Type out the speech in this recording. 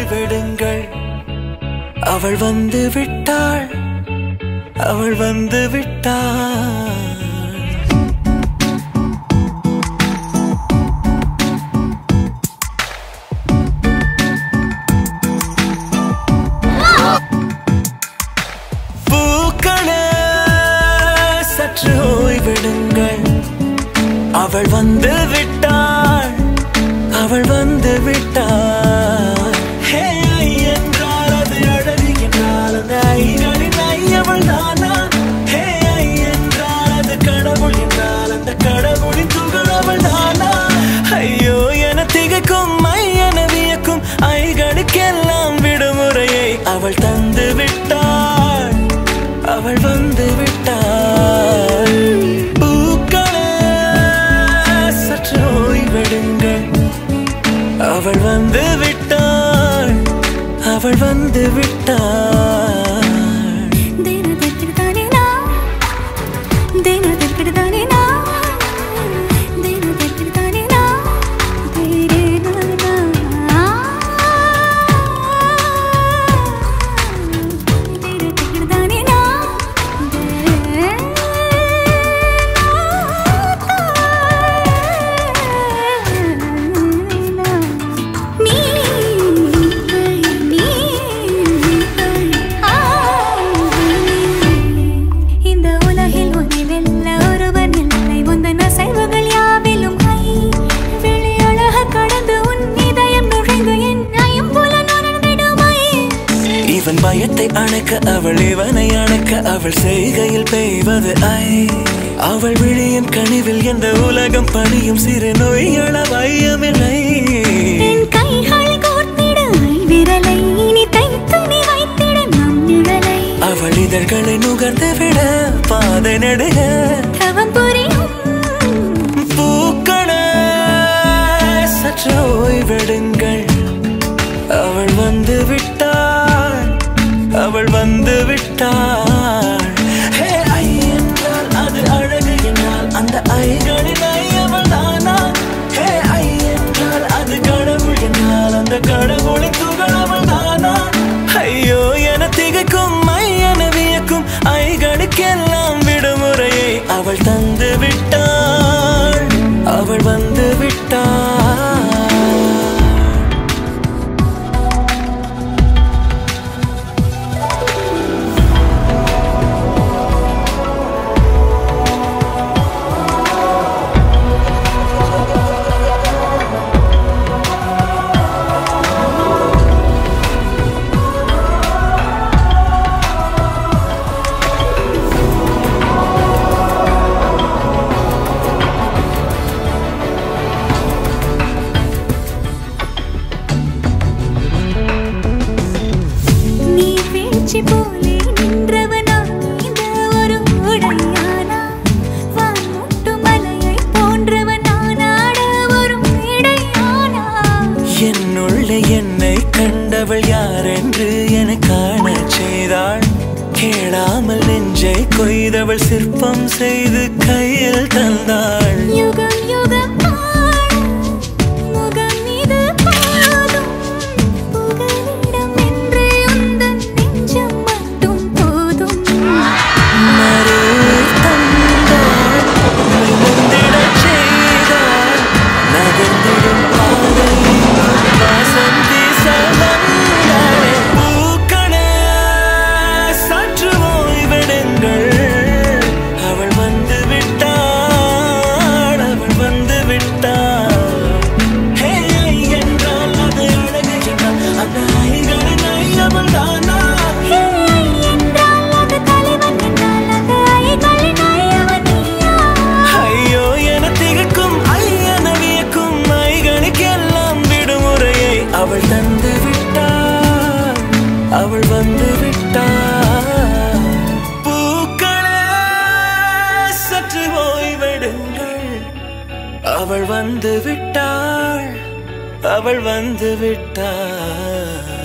ஓய்வெடுங்கள் அவள் வந்து விட்டாள் அவள் வந்து விட்டாள் பூக்களே சற்று ஓய்வெடுங்கள் அவள் வந்து விட்டாள் அவள் வந்து விட்டாள் ஹே ஐ என்றால் அது அழகு என்றால் அந்த ஐகளின் ஐ அவள் தானா ஹே ஐ என்றால் அது கடவுள் என்றால் அந்த கடவுளின் துகள் அவள் தானா ஐயோ என திகைக்கும் ஐ என வியக்கும் ஐகளுக்கெல்லாம் விடுமுறையை அவள் தந்து விட்டாள் அவள் வந்து விட்டாள் பூக்களே சற்று ஓய்வெடுங்கள் அவள் வந்து விட்டாள் அவள் வந்து விட்டாள் பயத்தை அணைக்க அவள் இவனை அணைக்க அவள் செய்கையில் பெய்வது ஐ அவள் விழியின் கனிவில் எந்த உலகம் பணியும் சிறு நோய்கள வையமில்லை அவள் இதழ்களை நுகர்ந்து விட பாதை நடுக பூக்களே சற்று ஓய்வெடுங்கள் அவள் வந்து விட்டாள் அவள் வந்து விட்டாள் ஹே ஐ என்றால் அது அழகு என்றால் அந்த ஐகளின் ஐ அவள் தானா ஹே ஐ என்றால் அது கடவுள் என்றால் அந்த கடவுளின் துகள் அவள் தானா ஐயோ என திகைக்கும் ஐ என வியக்கும் ஐகளுக்கெல்லாம் விடுமுறையை அவள் தந்து விட்டாள் அவள் வந்து விட்டாள் என்னை கண்டவள் யார் என்று என காண செய்தாள் கேளாமல் நெஞ்சை கொய்தவள் சிற்பம் செய்து கையில் தந்தாள் யுகம் யுகம் அவள் தந்து விட்டாள் அவள் வந்து விட்டாள் பூக்களே சற்று ஓய்வெடுங்கள் அவள் வந்து விட்டாள் அவள் வந்து விட்டாள்